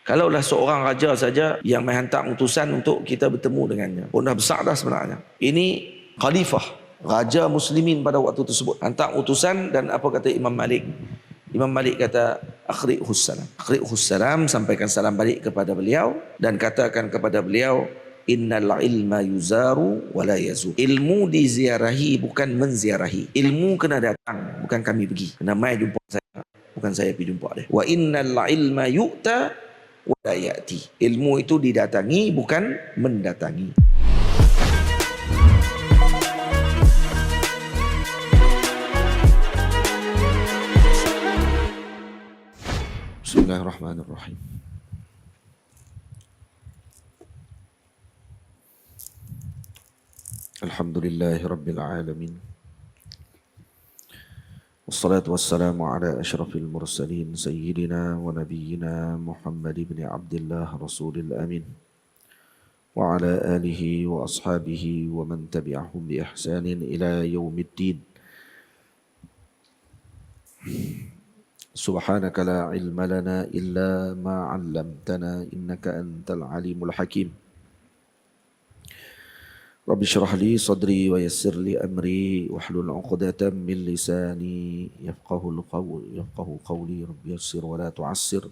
Kalaulah seorang raja saja yang menghantar utusan untuk kita bertemu dengannya, pun dah besar dah sebenarnya. Ini khalifah, raja muslimin pada waktu tersebut, hantar utusan. Dan apa kata Imam Malik? Imam Malik kata, akhri'hus salam. Akhri'hus salam, sampaikan salam balik kepada beliau dan katakan kepada beliau, innal ilma yuzaru wa la yazur. Ilmu diziarahi, bukan menziarahi. Ilmu kena datang, bukan kami pergi. Kena mai jumpa saya, bukan saya pergi jumpa dia. Wa innal ilma yu'ta wa la ya'ti. Ilmu itu didatangi, bukan mendatangi. Bismillahirrahmanirrahim. Alhamdulillahi Rabbil Alamin. Wassalatu wassalamu ala ashrafil mursalin Sayyidina wa nabiyyina Muhammad ibn Abdullah Rasulil Amin, wa ala alihi wa ashabihi wa man tabi'ahum bi ihsanin ila yaumiddin. Subhanaka la ilma lana illa ma 'allamtana innaka antal alimul hakim. Rabbi syrah li sadri wa yassir li amri wahlul 'uqdatam min lisani yafqahu qawli. Rabbi yassir wa la tu'assir.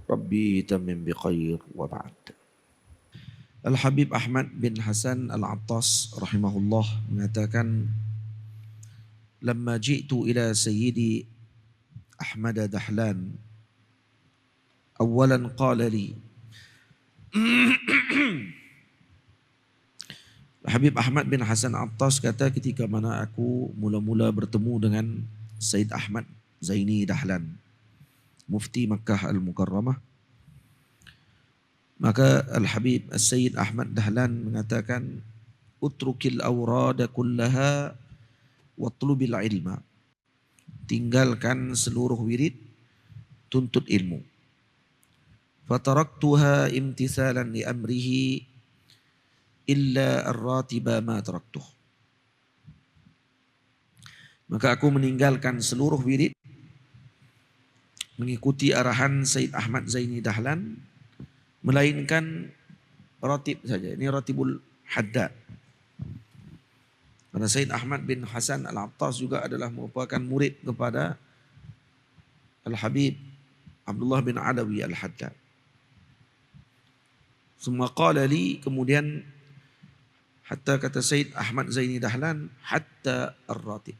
Rabbi tammim bi khair wa ba'd. Al-Habib Ahmad bin Hasan Al-Attas rahimahullah mengatakan, lamma ji'tu ila sayyidi Ahmad Dahlan awalan qala li. Habib Ahmad bin Hasan Attas kata, ketika mana aku mula-mula bertemu dengan Sayyid Ahmad Zaini Dahlan, Mufti Makkah Al-Mukarramah, maka Al-Habib Sayyid Ahmad Dahlan mengatakan, utrukil awrada kullaha watlubil ilma. Tinggalkan seluruh wirid, tuntut ilmu. Fataraktuha imtithalan li amrihi illa ar-ratiba ma taraktuh. Maka aku meninggalkan seluruh wirid, mengikuti arahan Sayyid Ahmad Zaini Dahlan, melainkan ratib saja. Ini ratibul haddad. Karena Sayyid Ahmad bin Hasan Al-Attas juga adalah merupakan murid kepada Al-Habib Abdullah bin Adawi Al-Haddad. Summa qala li, kemudian hatta kata Sayyid Ahmad Zaini Dahlan, hatta ar-ratib.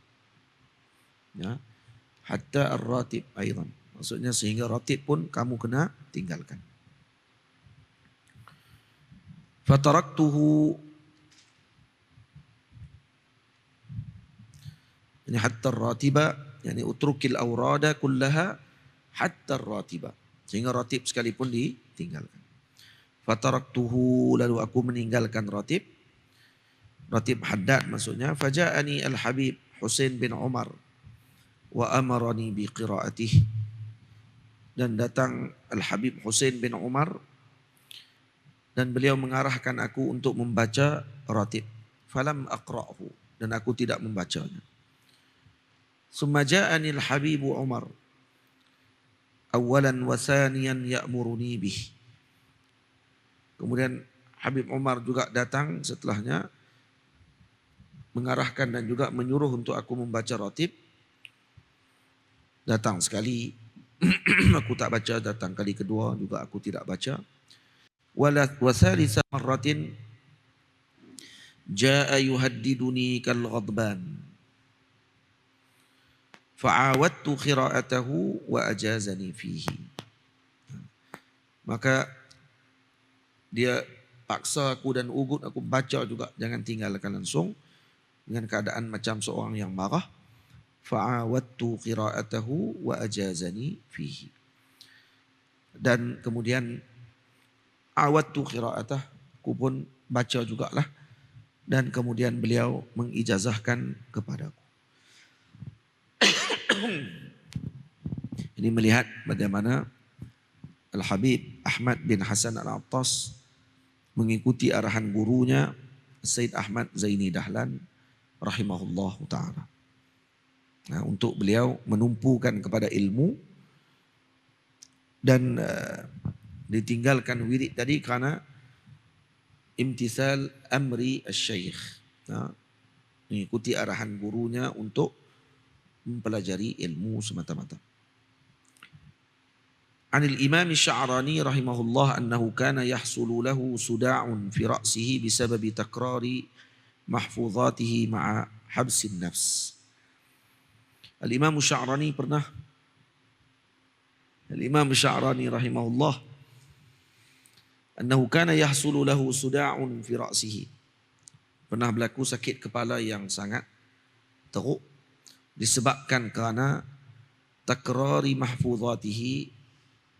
Ya, hatta ar-ratib aidan. Maksudnya sehingga ratib pun kamu kena tinggalkan. Fataraktuhu, ini hatta ar-ratiba, yani utrukil awrada kullaha hatta ar-ratiba, sehingga ratib sekalipun ditinggalkan. Fataraktuhu, lalu aku meninggalkan ratib. Ratib haddad maksudnya. Faja'ani Al-Habib Husain bin Umar wa amarani bi qiraatih. Dan datang Al-Habib Husain bin Umar dan beliau mengarahkan aku untuk membaca ratib. Falam aqra'hu, dan aku tidak membacanya. Summa ja'ani Al-Habib Umar awalan wa thaniyan ya'muruni bih. Kemudian Habib Umar juga datang setelahnya, mengarahkan dan juga menyuruh untuk aku membaca ratib. Datang sekali aku tak baca, datang kali kedua juga aku tidak baca. Wa thalitha marratin jaa yuhaddiduni kal ghadban fa'awadtu qira'atahu wa ajazani fihi. Maka dia paksa aku dan ugut aku baca juga, jangan tinggalkan langsung, dengan keadaan macam seorang yang marah. Fa'awadtu qira'atahu wa ajazani fihi. Dan kemudian awadtu qira'atah, aku pun baca jugalah, dan kemudian beliau mengijazahkan kepadaku. Ini melihat bagaimana Al-Habib Ahmad bin Hasan Al-Attas mengikuti arahan gurunya Sayyid Ahmad Zaini Dahlan rahimahullah ta'ala. Nah, untuk beliau menumpukan kepada ilmu dan Ditinggalkan wirid tadi kerana imtithal amri asy-syaikh. Mengikuti arahan gurunya untuk mempelajari ilmu semata-mata. Anil Imam Sya'rani rahimahullah annahu kana yahsulu lahu suda'un fi ra'sihi bisababi takrari mahfuzatihi ma'a habsin nafs. Al-Imam Sya'rani rahimahullah annahu kana yahsulu lahu suda'un fi ra'sihi. Pernah berlaku sakit kepala yang sangat teruk disebabkan kerana takrari mahfuzatihi,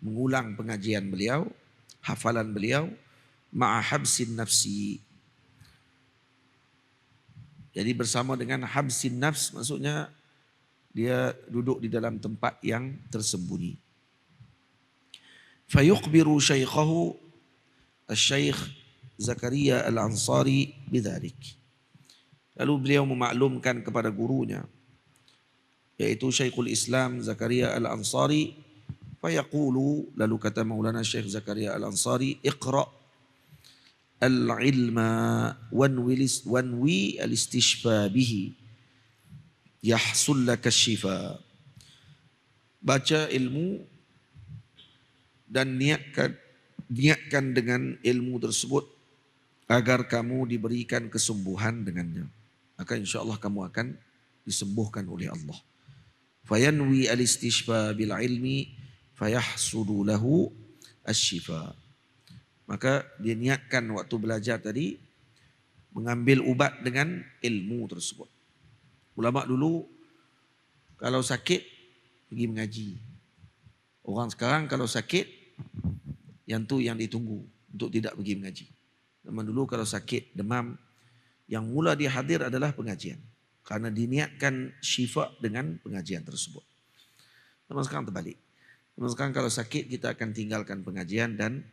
mengulang pengajian beliau, hafalan beliau, ma'a habsin nafsi. Jadi bersama dengan habsin nafs, maksudnya dia duduk di dalam tempat yang tersembunyi. Fayukhbiru syaikhahu Asy-Syaikh Zakaria Al-Ansari bidzalik. Lalu beliau memaklumkan kepada gurunya, yaitu Syekhul Islam Zakaria Al-Ansari. Fayaqulu, lalu kata Maulana Syekh Zakaria Al-Ansari, iqra' al-ilma wanwi al-istishfa bihi yahsul laka syifa. Baca ilmu dan niatkan dengan ilmu tersebut agar kamu diberikan kesembuhan dengannya. Maka insya-Allah kamu akan disembuhkan oleh Allah. Fayanwi al-istishfa bil ilmi fayahsudu lahu asy-syifa. Maka dia niatkan waktu belajar tadi mengambil ubat dengan ilmu tersebut. Ulama dulu kalau sakit pergi mengaji. Orang sekarang kalau sakit yang ditunggu untuk tidak pergi mengaji. Zaman dulu kalau sakit demam, yang mula dia hadir adalah pengajian. Karena diniatkan syifa dengan pengajian tersebut. Zaman sekarang terbalik. Sekarang kalau sakit kita akan tinggalkan pengajian dan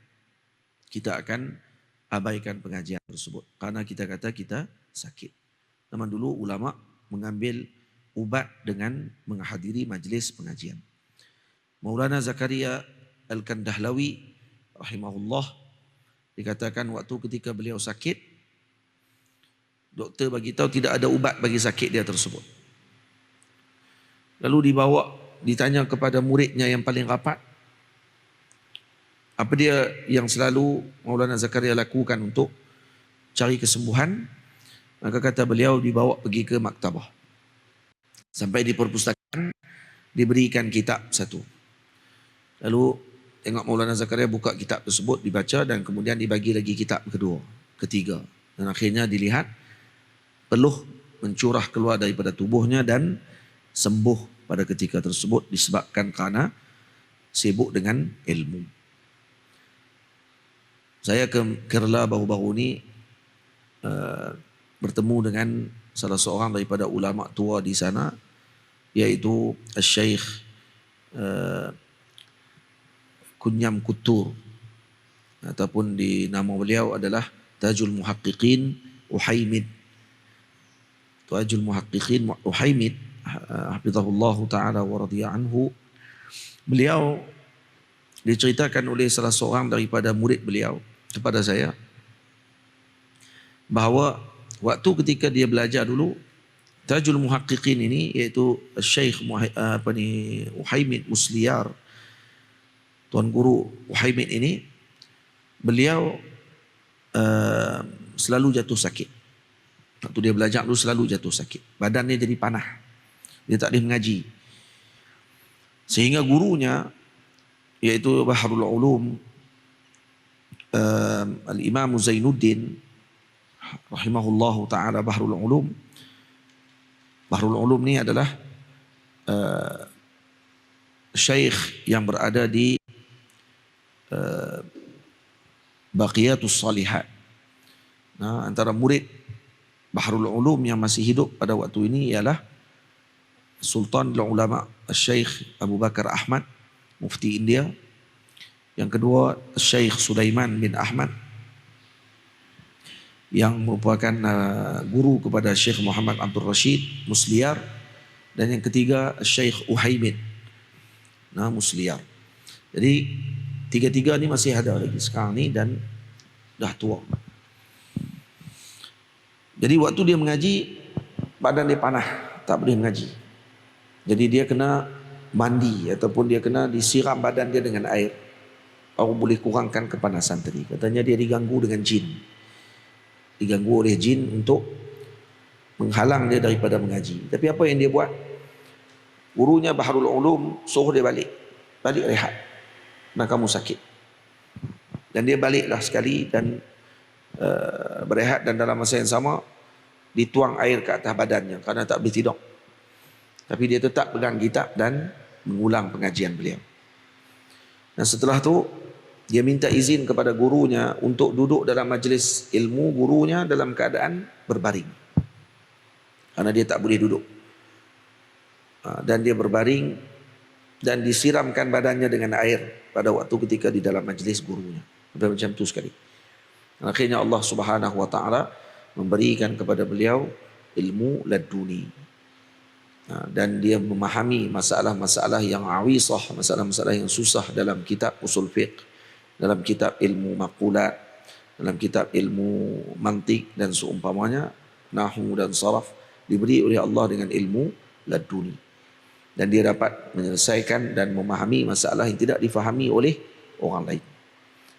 kita akan abaikan pengajian tersebut. Karena kita kata kita sakit. Zaman dulu ulama mengambil ubat dengan menghadiri majlis pengajian. Maulana Zakaria Al-Kandahlawi rahimahullah dikatakan waktu ketika beliau sakit, doktor bagi tahu tidak ada ubat bagi sakit dia tersebut. Lalu ditanya kepada muridnya yang paling rapat, apa dia yang selalu Maulana Zakaria lakukan untuk cari kesembuhan? Maka kata beliau, dibawa pergi ke maktabah. Sampai di perpustakaan, diberikan kitab satu. Lalu tengok Maulana Zakaria buka kitab tersebut, dibaca dan kemudian dibagi lagi kitab kedua, ketiga. Dan akhirnya dilihat peluh mencurah keluar daripada tubuhnya dan sembuh pada ketika tersebut disebabkan kerana sibuk dengan ilmu. Saya ke Kerala baru-baru ini bertemu dengan salah seorang daripada ulama tua di sana, yaitu Syekh Kunyam Kutur, ataupun di nama beliau adalah Tajul Muhaqqiqin Uhaimid. Tajul Muhaqqiqin Uhaimid hafizahullah ta'ala wa radhiya anhu. Beliau diceritakan oleh salah seorang daripada murid beliau kepada saya bahawa waktu ketika dia belajar dulu, Tajul Muhaqqiqin ini iaitu Syekh Uhaimid Musliar, Tuan Guru Uhaimid ini, beliau selalu jatuh sakit. Waktu dia belajar dulu selalu jatuh sakit. Badannya jadi panah. Dia tak boleh mengaji. Sehingga gurunya, iaitu Bahrul Ulum, Al-Imam Zainuddin rahimahullahu ta'ala, Bahrul Ulum. Bahrul Ulum ni adalah syekh yang berada di Baqiyatus Salihat. Nah, antara murid Bahrul Ulum yang masih hidup pada waktu ini ialah Sultan Ulama Syekh Abu Bakar Ahmad, Mufti India. Yang kedua Syekh Sulaiman bin Ahmad yang merupakan guru kepada Syekh Muhammad Abdul Rashid Musliar. Dan yang ketiga Syekh Uhaimid Musliar. Jadi Tiga-tiga ni masih ada lagi sekarang ni dan dah tua. Jadi waktu dia mengaji, badan dia panah, tak boleh mengaji. Jadi dia kena mandi ataupun dia kena disiram badan dia dengan air, baru boleh kurangkan kepanasan tadi. Katanya dia diganggu dengan jin. Diganggu oleh jin untuk menghalang dia daripada mengaji. Tapi apa yang dia buat? Gurunya Baharul Ulum suruh dia balik. Balik rehat. Nah, kamu sakit. Dan dia baliklah sekali dan berehat, dan dalam masa yang sama dituang air ke atas badannya kerana tak boleh tidur. Tapi dia tetap pegang kitab dan mengulang pengajian beliau. Dan setelah tu dia minta izin kepada gurunya untuk duduk dalam majlis ilmu gurunya dalam keadaan berbaring. Kerana dia tak boleh duduk. Dan dia berbaring dan disiramkan badannya dengan air pada waktu ketika di dalam majlis gurunya. Macam tu sekali. Akhirnya Allah Subhanahu wa taala memberikan kepada beliau ilmu laduni. Dan dia memahami masalah-masalah yang awisah, masalah-masalah yang susah dalam kitab usul fiqh, dalam kitab ilmu maqulat, dalam kitab ilmu mantik dan seumpamanya, nahwu dan saraf, diberi oleh Allah dengan ilmu laduni. Dan dia dapat menyelesaikan dan memahami masalah yang tidak difahami oleh orang lain.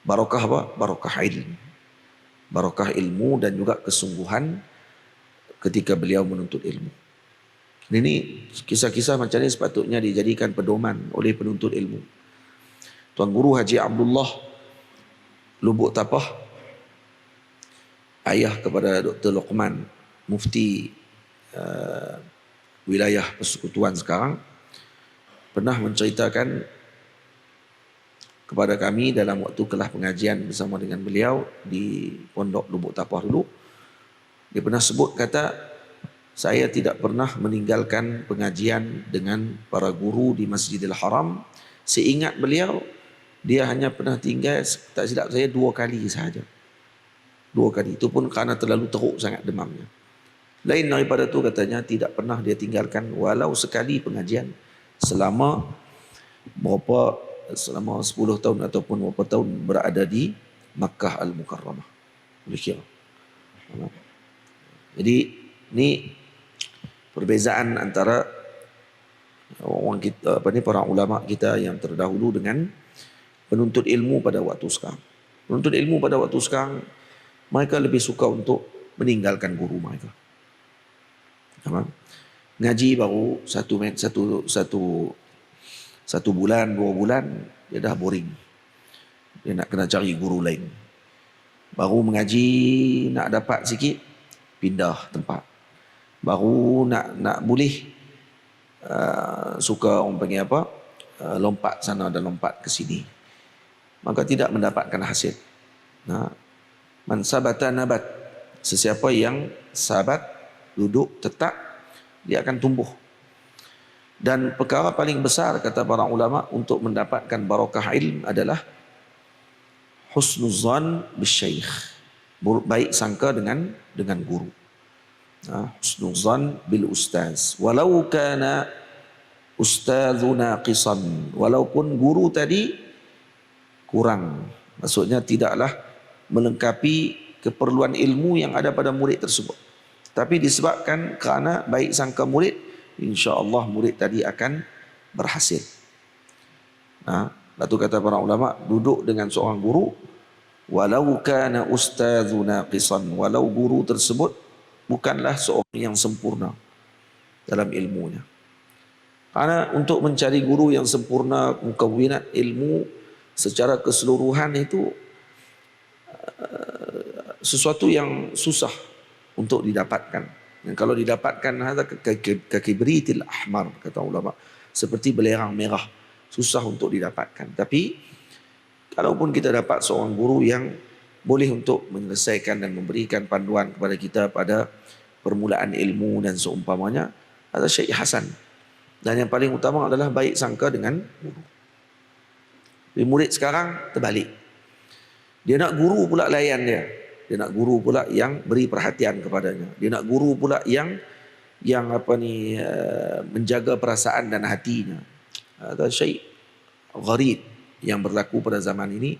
Barakah apa? Barakah ilmu. Barakah ilmu dan juga kesungguhan ketika beliau menuntut ilmu. Ini kisah-kisah macam ini sepatutnya dijadikan pedoman oleh penuntut ilmu. Tuan Guru Haji Abdullah Lubuk Tapah, ayah kepada Dr. Luqman, mufti wilayah Persekutuan sekarang, pernah menceritakan kepada kami dalam waktu kelas pengajian bersama dengan beliau di Pondok Lubuk Tapah dulu. Dia pernah sebut, kata, saya tidak pernah meninggalkan pengajian dengan para guru di Masjidil Haram. Seingat beliau, dia hanya pernah tinggal, tak silap saya, 2 kali sahaja. 2 kali. Itu pun kerana terlalu teruk sangat demamnya. Lain daripada tu, katanya tidak pernah dia tinggalkan walau sekali pengajian selama 10 tahun ataupun berapa tahun berada di Makkah Al-Mukarramah. Boleh kira. Jadi ni perbezaan antara orang kita, para ulama kita yang terdahulu dengan penuntut ilmu pada waktu sekarang. Penuntut ilmu pada waktu sekarang, mereka lebih suka untuk meninggalkan guru mereka. Ngaji baru satu bulan, 2 bulan, dia dah boring. Dia nak kena cari guru lain. Baru mengaji, nak dapat sikit, pindah tempat. Baru nak boleh, suka orang panggil apa, lompat sana dan lompat ke sini. Maka tidak mendapatkan hasil. Man sabata nabat. Sesiapa yang sabat, duduk, tetap, dia akan tumbuh. Dan perkara paling besar, kata para ulama, untuk mendapatkan barakah ilm adalah husnuzan bisyaikh. Baik sangka dengan guru. Husnuzan bil ustaz. Walau kana ustazu naqisan. Walaupun guru tadi kurang. Maksudnya tidaklah melengkapi keperluan ilmu yang ada pada murid tersebut. Tapi disebabkan kerana baik sangka murid, insya-Allah murid tadi akan berhasil. Lalu kata para ulama, duduk dengan seorang guru, walau kana ustazu naqisan, walau guru tersebut bukanlah seorang yang sempurna dalam ilmunya. Karena untuk mencari guru yang sempurna, mukawwinat ilmu secara keseluruhan itu sesuatu yang susah untuk didapatkan. Dan kalau didapatkan, hadza kakibritil ahmar, kata ulama, seperti belerang merah, susah untuk didapatkan. Tapi kalaupun kita dapat seorang guru yang boleh untuk menyelesaikan dan memberikan panduan kepada kita pada permulaan ilmu dan seumpamanya, ada syai' hasan. Dan yang paling utama adalah baik sangka dengan guru. Tapi murid sekarang terbalik. Dia nak guru pula layan dia. Dia nak guru pula yang beri perhatian kepadanya. Dia nak guru pula yang menjaga perasaan dan hatinya. Ada syai' gharib. yang berlaku pada zaman ini,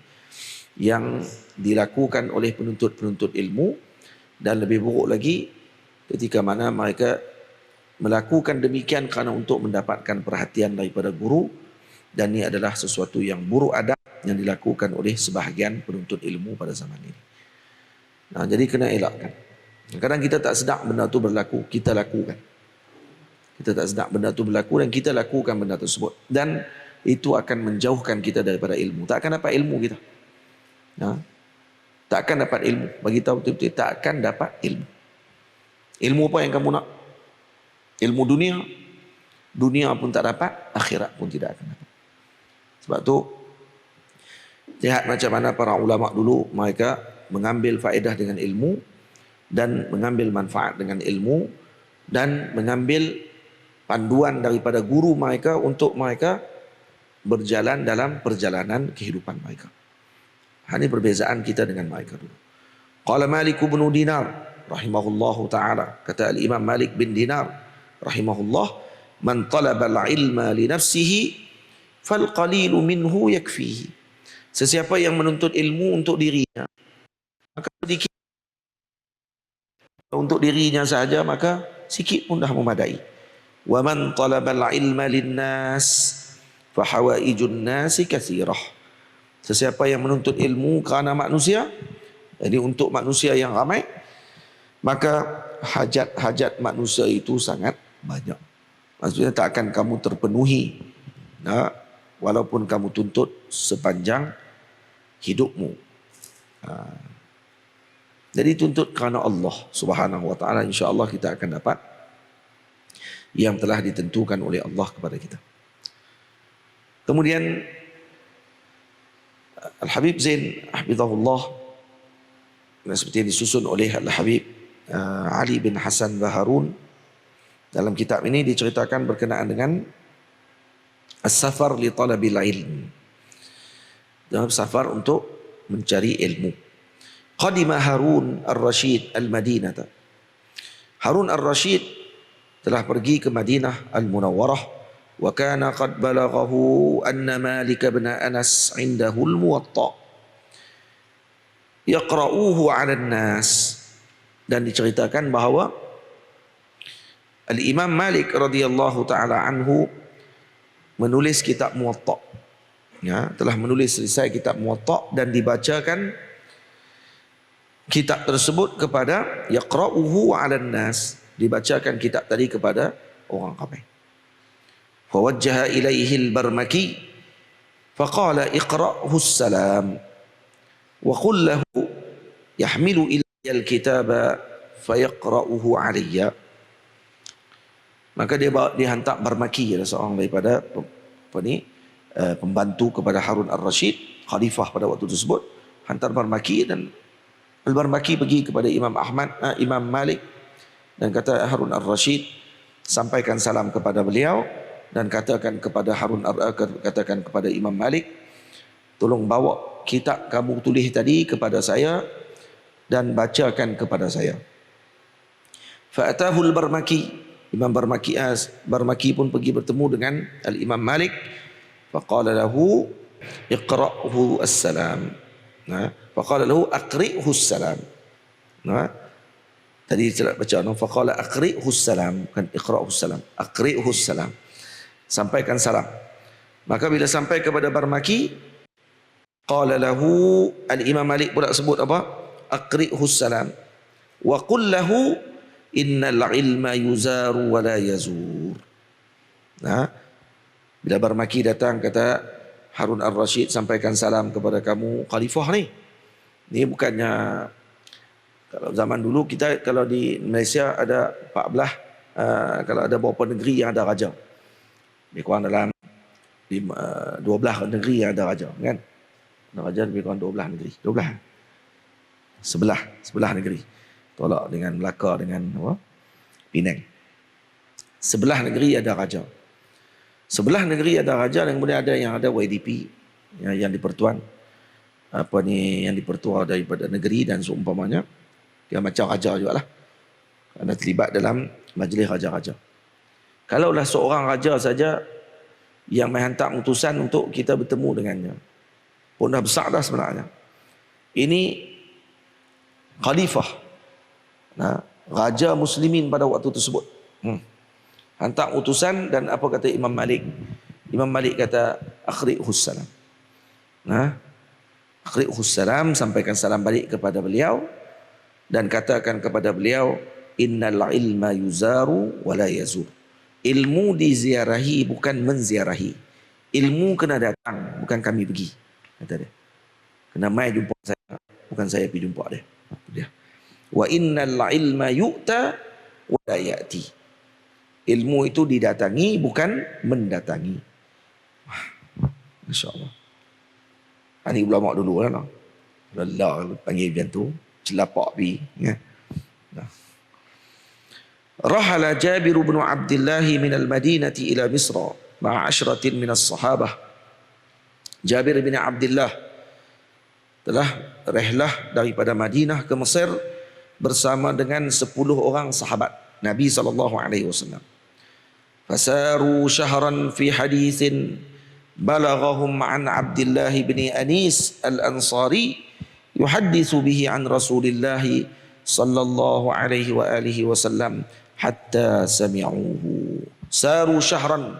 yang dilakukan oleh penuntut-penuntut ilmu, dan lebih buruk lagi ketika mana mereka melakukan demikian kerana untuk mendapatkan perhatian daripada guru, dan ini adalah sesuatu yang buruk adab yang dilakukan oleh sebahagian penuntut ilmu pada zaman ini. Nah, jadi kena elakkan. Kadang kita tak sedar benda tu berlaku, kita lakukan. Kita tak sedar benda tu berlaku dan kita lakukan benda tersebut, dan itu akan menjauhkan kita daripada ilmu. Tak akan dapat ilmu kita. Tak akan dapat ilmu. Bagi tahu betul-betul tak akan dapat ilmu. Ilmu apa yang kamu nak? Ilmu dunia. Dunia pun tak dapat, akhirat pun tidak akan dapat. Sebab tu lihat macam mana para ulama dulu mereka mengambil faedah dengan ilmu dan mengambil manfaat dengan ilmu dan mengambil panduan daripada guru mereka untuk mereka berjalan dalam perjalanan kehidupan mereka. Ini perbezaan kita dengan mereka dulu. Qala Malik bin Dinar rahimahullahu taala, kata al-Imam Malik bin Dinar rahimahullah, man talaba al-ilma li nafsihi fal qalilu minhu yakfihi. Sesiapa yang menuntut ilmu untuk dirinya, maka sedikit untuk dirinya saja, maka sikit pun dah memadai. Wa man talaba al-ilma lin-nas fa hawaijun nasi katsirah. Sesiapa yang menuntut ilmu kerana manusia, jadi untuk manusia yang ramai, maka hajat-hajat manusia itu sangat banyak. Maksudnya tak akan kamu terpenuhi, walaupun kamu tuntut sepanjang hidupmu. Jadi tuntut kerana Allah Subhanahu wa taala, insya-Allah kita akan dapat yang telah ditentukan oleh Allah kepada kita. Kemudian Al-Habib Zain hafizahullah, seperti yang disusun oleh Al-Habib Ali bin Hasan Baharun, dalam kitab ini diceritakan berkenaan dengan as-safar li talabil ilm, dalam safar untuk mencari ilmu. Qadima Harun Ar-Rashid Al-Madinah. Harun Ar-Rashid telah pergi ke Madinah Al-Munawwarah. Wa kana qad balaghahu anna Malik bin Anas indahu al-Muwatta yaqra'uhu 'ala an-nas. Dan diceritakan bahawa Al-Imam Malik radhiyallahu taala anhu menulis kitab Muwatta. Telah menulis selesai kitab Muwatta dan dibacakan kitab tersebut kepada yaqra'uhu 'ala an-nas, dibacakan kitab tadi kepada orang ramai. Fawajjaha ilaihi al-Barmaki faqala iqra'hu as-salam wa qul lahu yahmilu ilayya al-kitaba fayaqra'uhu 'alayya. Maka dia hantar Barmaki, ada seorang daripada pembantu kepada Harun Ar-Rashid, khalifah pada waktu tersebut, hantar Barmaki, dan Al-Barmaki pergi kepada Imam Malik dan kata, Harun Ar-Rashid sampaikan salam kepada beliau dan katakan kepada Imam Malik, tolong bawa kitab kamu tulis tadi kepada saya dan bacakan kepada saya. Fa'atahu al-Barmaki, Imam Barmaki pun pergi bertemu dengan Al-Imam Malik. Faqala lahu iqra'hu as-salam. Faqala lahu aqri'hu as-salam. Tadi saya baca, faqala aqri'hu as-salam, kan iqra'hu as-salam, aqri'hu as-salam, sampaikan salam. Maka bila sampai kepada Barmaki, qala lahu, Al-Imam Malik pula sebut apa? Aqri'hu as-salam wa qul lahu innal ilma yuzaru wa la yazur. Bila Barmaki datang, kata Harun Ar-Rashid, sampaikan salam kepada kamu khalifah ni. Ni bukannya, kalau zaman dulu kita, kalau di Malaysia ada 14, kalau ada beberapa negeri yang ada raja, lebih kurang dalam 12 negeri yang ada raja, kan? Ada raja lebih kurang 12 negeri. 11 negeri. Tolak dengan Melaka, dengan Penang. 11 negeri ada raja. 11 negeri ada raja, dan kemudian ada yang ada YDP, yang di-Pertuan, yang di-Pertua daripada negeri dan seumpamanya. Dia macam raja jugalah. Ada terlibat dalam majlis raja-raja. Kalaulah seorang raja saja yang menghantar utusan untuk kita bertemu dengannya, Pun dah besar dah sebenarnya. Ini khalifah, raja muslimin pada waktu tersebut. Hantar utusan, dan apa kata Imam Malik? Imam Malik kata, akhri'hus salam. Akhri'hus salam, sampaikan salam balik kepada beliau, dan katakan kepada beliau, innal ilma yuzaru wala yazur. Ilmu diziarahi, bukan menziarahi. Ilmu kena datang, bukan kami pergi, kata dia. Kena mai jumpa saya, bukan saya pergi jumpa dia. Wa innal ilma yu'ta wa la ya'ti. Ilmu itu didatangi, bukan mendatangi. Masya-Allah. Ini ulama dulu lah. Allah panggil macam tu, celapak pi, ya. Rahala Jabir bin Abdullah min al-Madinah ila Misr ma'a 'ashratin min as-sahabah. Jabir bin Abdullah telah rehlah daripada Madinah ke Mesir bersama dengan 10 orang sahabat Nabi SAW. Fasaru syahran fi hadithin balaghahum an Abdullah bin Anis al-Ansari yuhaddithu bihi an Rasulillah sallallahu alaihi wa alihi wasallam hatta sami'uhu. Saru syahran,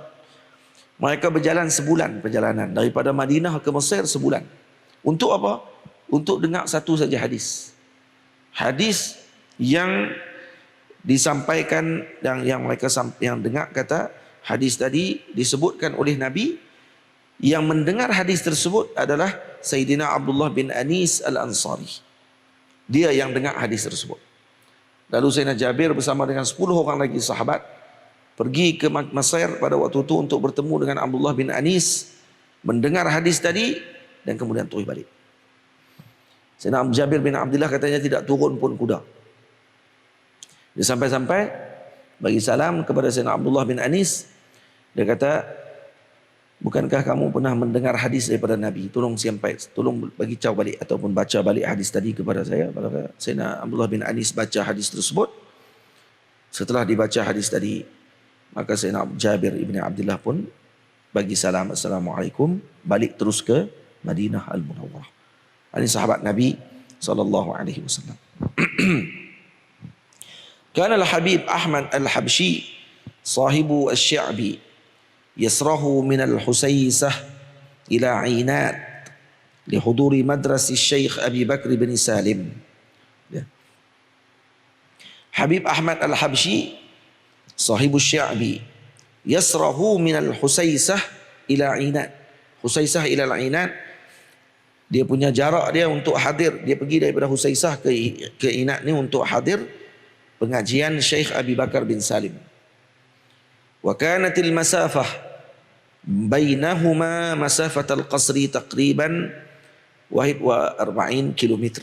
mereka berjalan sebulan perjalanan daripada Madinah ke Mesir, sebulan. Untuk apa? Untuk dengar satu saja hadis. Hadis yang disampaikan, yang mereka yang dengar, kata hadis tadi disebutkan oleh Nabi. Yang mendengar hadis tersebut adalah Sayyidina Abdullah bin Anis al-Ansari. Dia yang dengar hadis tersebut. Lalu Sayyidina Jabir bersama dengan 10 orang lagi sahabat pergi ke Mesir pada waktu itu untuk bertemu dengan Abdullah bin Anis, mendengar hadis tadi, dan kemudian terus balik. Sayyidina Jabir bin Abdullah katanya tidak turun pun kuda. Dia sampai-sampai bagi salam kepada Sayyidina Abdullah bin Anis. Dia kata, bukankah kamu pernah mendengar hadis daripada Nabi? Tolong bagi tahu balik ataupun baca balik hadis tadi kepada saya. Sayyidina Abdullah bin Anis baca hadis tersebut. Setelah dibaca hadis tadi, maka Sayyidina Jabir bin Abdullah pun bagi salam, assalamualaikum, balik terus ke Madinah Al-Munawwarah. Ini sahabat Nabi SAW. Kana al-Habib Ahmad al-Habshi sahibu al-Syi'bi yasrahu min al-Husaysah ila Ainat lihuduri madrasi Syekh Abi Bakr bin Salim. Habib Ahmad al-Habshi sahibu al-Syi'bi yasrahu min al-Husaysah ila Ainat. Husaysah ila Ainat, dia punya jarak dia untuk hadir. Dia pergi daripada Husaysah ke Ainat ni untuk hadir pengajian Syekh Abi Bakar bin Salim. Wa kanatil masafah bainahuma masafatal qasri taqriban 41 km.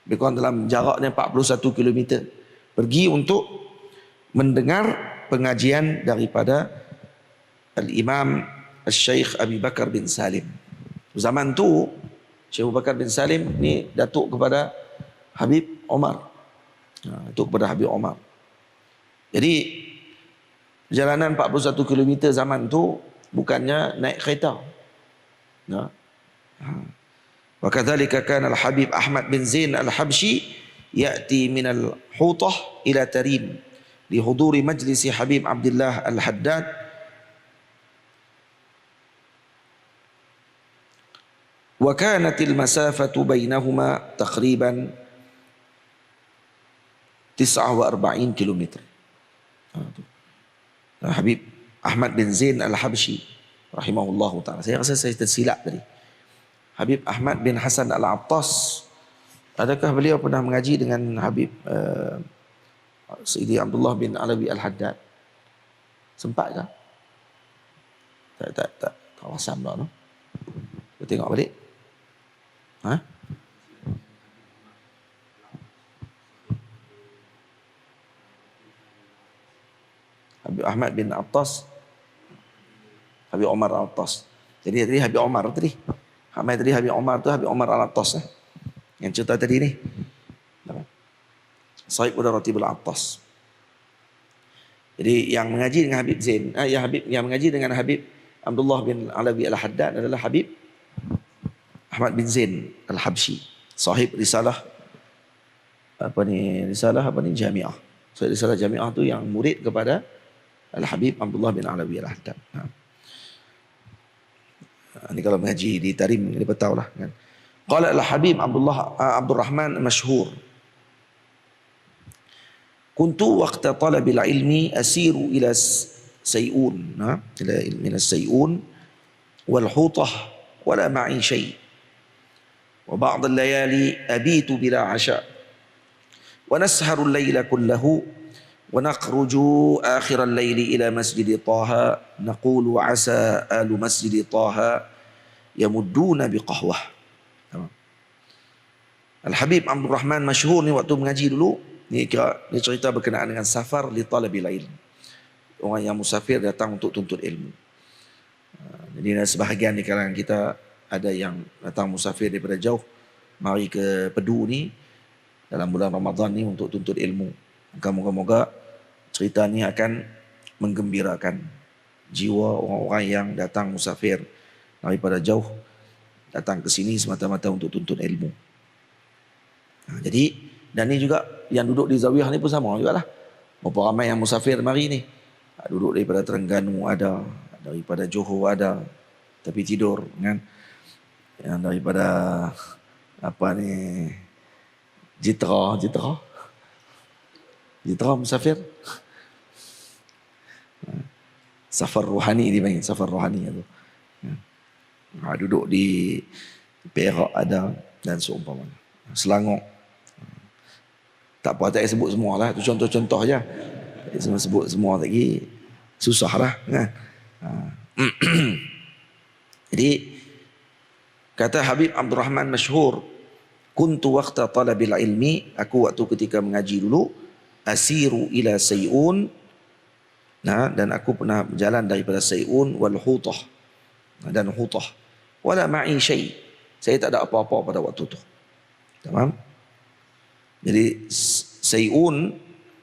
Lebih kurang dalam jaraknya 41 km. Pergi untuk mendengar pengajian daripada Al-Imam Syekh Abi Bakar bin Salim. Zaman tu Syekh Abu Bakar bin Salim ni datuk kepada Habib Omar. Datuk kepada Habib Omar. Jadi perjalanan 41 km zaman tu bukannya naik kereta. Wa kadzalika kana al-Habib Ahmad bin Zain al-Habshi ya'ti min al-Hutah ila Tarim li huduri majlis Habib Abdullah al-Haddad wa kanatil masafatu bainahuma taqriban 49 km. Habib Ahmad bin Zain al-Habshi rahimahullahu ta'ala. Saya rasa saya tersilap tadi. Habib Ahmad bin Hasan al-Attas, adakah beliau pernah mengaji dengan Habib Sayyidi Abdullah bin Alawi al-Haddad? Sempat ke? Tak wasam dah, no? Kita tengok balik. Habib Ahmad bin Attas, Habib Omar Al-Attas. Jadi tadi Habib Omar tadi. Habib Omar tu Habib Omar Al-Attas. Yang cerita tadi ni. Sahib Ratibul Attas. Jadi yang mengaji dengan Habib Zain, yang mengaji dengan Habib Abdullah bin Alawi Al-Haddad adalah Habib Ahmad bin Zain Al-Habsyi, sahib risalah Jami'ah. So, risalah Jami'ah tu yang murid kepada Al-Habib Abdullah bin Alawi Al-Haddad. Ini kalau mengaji di Tarim dia tahu lah kan. Qala Al-Habib Abdul Rahman Mashhur, kuntu waqta talabil ilmi asiru ila say'un, ila say'un wal hutah wala ma'i syai', wa ba'd al-layali abitu bila 'asha' wa nasharu al-layla kullahu wa nakhruju akhir al-layli ila masjid Taha naqulu 'asa alu masjid Taha yamudduna biqahwah. Al-Habib Abdul Rahman Mashhur ni waktu mengaji dulu, ni cerita berkenaan dengan safar li talabil ilm. Orang yang musafir datang untuk tuntut ilmu. Jadi ada sebahagian di kalangan kita ada yang datang musafir daripada jauh mari ke Pedu ni dalam bulan Ramadan ni untuk tuntut ilmu. Moga-moga cerita ni akan menggembirakan jiwa orang-orang yang datang musafir daripada jauh datang ke sini semata-mata untuk tuntut ilmu. Jadi, dan ni juga yang duduk di Zawiyah ni pun sama jugalah. Berapa ramai yang musafir mari ni. Duduk daripada Terengganu ada, daripada Johor ada, tapi tidur kan. Yang daripada Jitra musafir. Safar rohani dipanggil, safar rohani tu. Duduk di Perak ada dan seumpamanya. Selangor. Tak apa, tak sebut semua lah. Itu contoh-contoh je. Sebut semua lagi susah lah kan. Jadi kata Habib Abdul Rahman Mashhur, kuntu waqta talabil ilmi, aku waktu ketika mengaji dulu, asiru ila say'un, dan aku pernah berjalan daripada say'un wal hutah, dan hutah, wala ma'i syai', saya tak ada apa-apa pada waktu tu. Tamam. Jadi say'un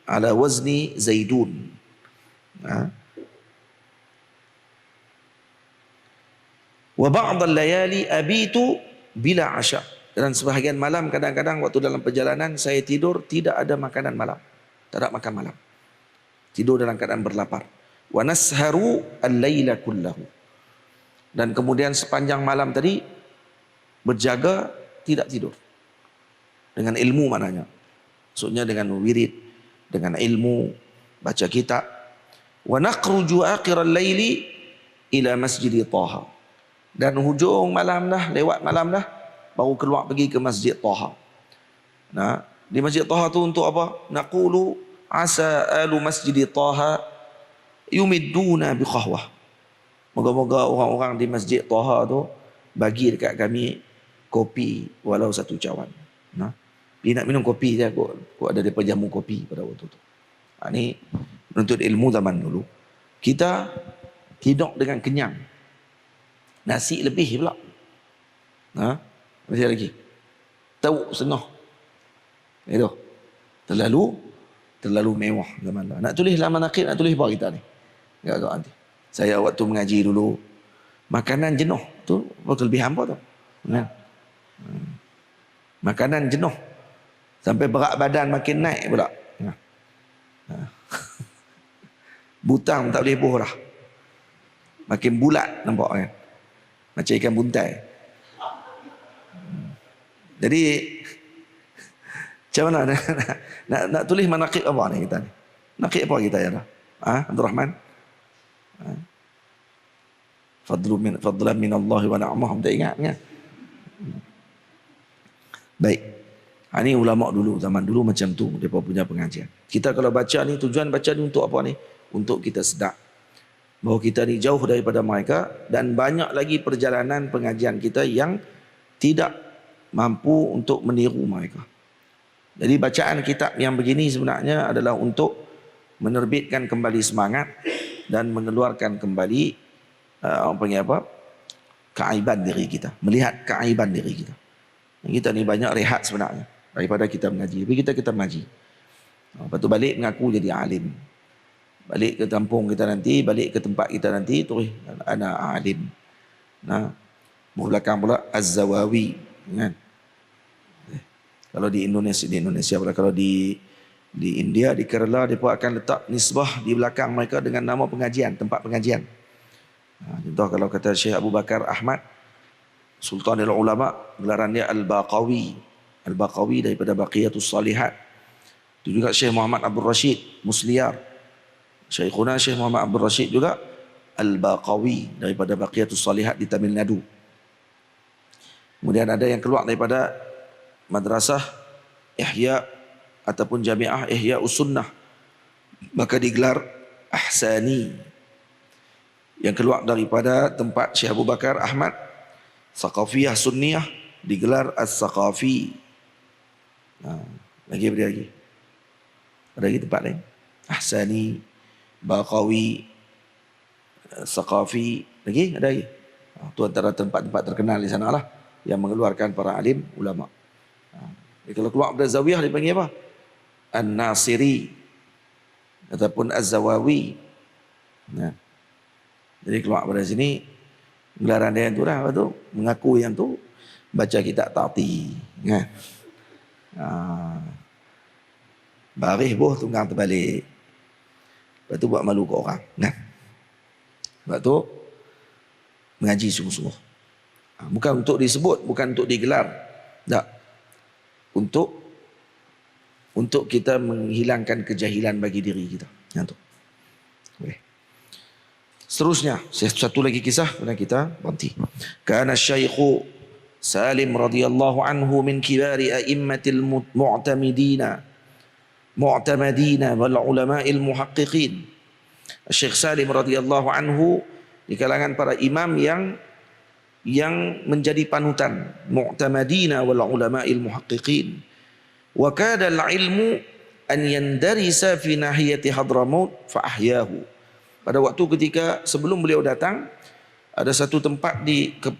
ala wazni zaidun. Wa ba'd al-layali abitu bila 'asha'. Dan sebahagian malam kadang-kadang waktu dalam perjalanan saya tidur tidak ada makanan malam. Tak ada makan malam. Tidur dalam keadaan berlapar. Wa nasharu al-laila kullahu. Dan kemudian sepanjang malam tadi berjaga tidak tidur. Dengan ilmu maknanya. Maksudnya dengan wirid, dengan ilmu, baca kitab. Wa naqruju akhir al-laili ila masjid Taha. Dan hujung malam dah, lewat malam dah, baru keluar pergi ke masjid Taha. Nah, di masjid Taha tu untuk apa? Naqulu asa alu masjid Taha yumidduna bi qahwah. Moga-moga orang-orang di masjid Taha tu bagi dekat kami kopi walau satu cawan. Nah, dia nak minum kopi je, kok ada depa jamu kopi pada waktu tu. Ni menuntut ilmu zaman dulu. Kita tidur dengan kenyang. Nasi lebih pula. Masih lagi. Tahu setengah. Itu. Terlalu mewah zaman dah. Nak tulis laman akhir, nak tulis apa kita ni? Agak-agak nanti. Saya waktu mengaji dulu, makanan jenuh. Tu kelebihan apa tu? Makanan jenuh. Sampai berat badan makin naik pula. Butang tak boleh buh dah. Makin bulat nampak kan. Macam ikan buntai. Jadi macam mana nak tulis manaqib apa ni kita ni? Naqib apa kita ya dah? Abdul Rahman? Fadlan min Allah wa na'mah, tak ingat kan? Baik. Ini ulama dulu, zaman dulu macam tu mereka punya pengajian. Kita kalau baca ni, tujuan baca ni untuk apa ni? Untuk kita sedar bahawa kita ni jauh daripada mereka, dan banyak lagi perjalanan pengajian kita yang tidak mampu untuk meniru mereka. Jadi bacaan kitab yang begini sebenarnya adalah untuk menerbitkan kembali semangat dan mengeluarkan kembali orang panggil apa? Keaiban diri kita, melihat keaiban diri kita. Kita ni banyak rehat sebenarnya daripada kita mengaji. Tapi kita mengaji. Lepas tu balik mengaku jadi alim. Balik ke kampung kita nanti, balik ke tempat kita nanti, terus anak alim. Nah, belakang pula Az-Zawawi, kan? Kalau di Indonesia pula, kalau di India, di Kerala, mereka akan letak nisbah di belakang mereka dengan nama pengajian, tempat pengajian. Contoh kalau kata Syekh Abu Bakar Ahmad Sultanul Ulama, gelaran dia Al-Baqawi. Al-Baqawi daripada Baqiyatus Salihat. Itu juga Syekh Muhammad Abdul Rashid Musliar. Syekhuna Syekh Muhammad Abdul Rashid juga Al-Baqawi daripada Baqiyatus Salihat di Tamil Nadu. Kemudian ada yang keluar daripada Madrasah Ihya ataupun Jamiah Ihya Sunnah, maka digelar Ahsani. Yang keluar daripada tempat Syekh Abu Bakar Ahmad Saqafiyah Sunniyah digelar As-Saqafi. Lagi apa lagi? Ada lagi tempat lain? Ahsani, Baqawi, Saqafi, lagi ada lagi? Itu antara tempat-tempat terkenal di sana lah yang mengeluarkan para alim ulama. Kalau keluar dari Zawiyah dipanggil apa? An-Nasiri ataupun Az-Zawawi. Nah, jadi keluar dari sini gelaran dia tu lah, tu mengaku yang tu baca kitab Ta'ti, kan? Barih boh tunggang terbalik. Lepas tu buat malu ke orang, kan? Sebab tu mengaji sungguh-sungguh. Bukan untuk disebut, bukan untuk digelar. Tak. Untuk kita menghilangkan kejahilan bagi diri kita. Yang tu. Boleh. Seterusnya, satu lagi kisah kemudian kita berhenti. Kana Syekh Salim radhiyallahu anhu min kibari a'immatil mu'tamadina wal ulama'il muhaqqiqin. Syekh Salim radhiyallahu anhu di kalangan para imam yang menjadi panutan, mu'tamadina wal ulama'il muhaqqiqin. Wa kada al-ilmu an yandarisa fi nahiyati Hadramaut fa ahyahu. Pada waktu ketika sebelum beliau datang, ada satu tempat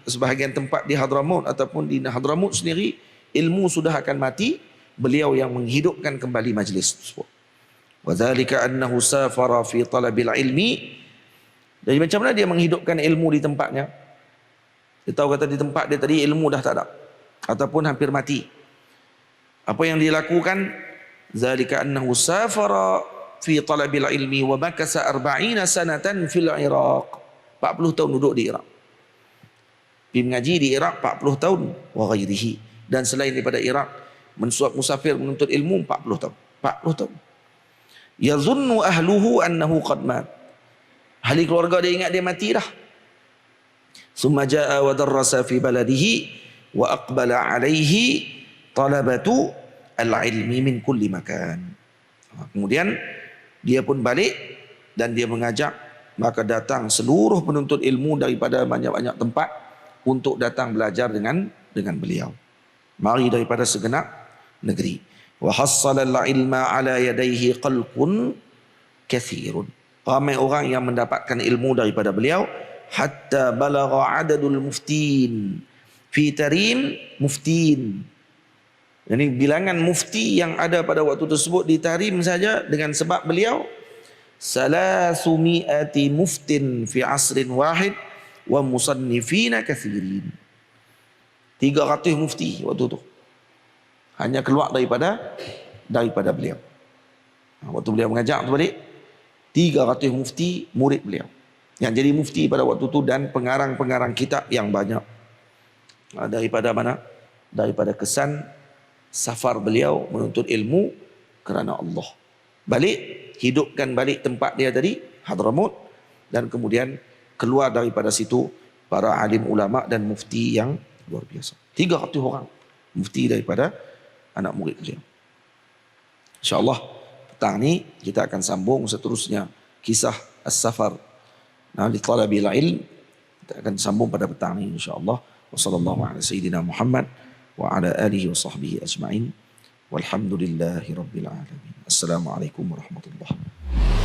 sebahagian tempat di Hadramaut ataupun di Hadramaut sendiri, ilmu sudah akan mati, beliau yang menghidupkan kembali majlis tersebut. Wa dzalika annahu safara fi talabil ilmi. Jadi macam mana dia menghidupkan ilmu di tempatnya? Dia tahu kata di tempat dia tadi ilmu dah tak ada ataupun hampir mati. Apa yang dia lakukan? Zalika annahu safara fi talabil ilmi wa makasa 40 sanatan fil Iraq. 40 tahun duduk di Iraq. Pergi mengaji di Iraq 40 tahun wa ghairihi, dan selain daripada Iraq musafir menuntut ilmu 40 tahun. 40 tahun. Yazunnu ahluhu annahu qad mat. Ahli keluarga dia ingat dia mati dah. Summa jaa wa darrasa fi baladihi wa aqbala alaihi talabatu al-ilmi min kulli makan. Kemudian dia pun balik dan dia mengajak, maka datang seluruh penuntut ilmu daripada banyak-banyak tempat untuk datang belajar dengan beliau. Mari daripada segenap negeri. Wa hassala al-ilma ala yadayhi qalqun kathirun. Ramai orang yang mendapatkan ilmu daripada beliau, hatta balagha adadul muftin fi tarim muftin. Jadi bilangan mufti yang ada pada waktu tersebut di Tarim saja dengan sebab beliau, 300 muftin fi asrin wahid wa musannifina kathirin. 300 mufti waktu tu hanya keluar daripada beliau. Waktu beliau mengajak tu balik, 300 mufti murid beliau yang jadi mufti pada waktu tu, dan pengarang-pengarang kitab yang banyak. Daripada mana? Daripada kesan safar beliau menuntut ilmu kerana Allah. Balik, hidupkan balik tempat dia tadi, Hadramaut, dan kemudian keluar daripada situ para alim ulama dan mufti yang luar biasa. 300 orang mufti daripada anak murid beliau. InsyaAllah petang ni kita akan sambung seterusnya kisah as-safar li talabil ilm. Kita akan sambung pada petang ni insyaAllah. Wassallallahu ala sayyidina Muhammad wa ala alihi wa sahbihi ajma'in. Walhamdulillahi rabbil alamin. Assalamualaikum warahmatullahi wabarakatuh.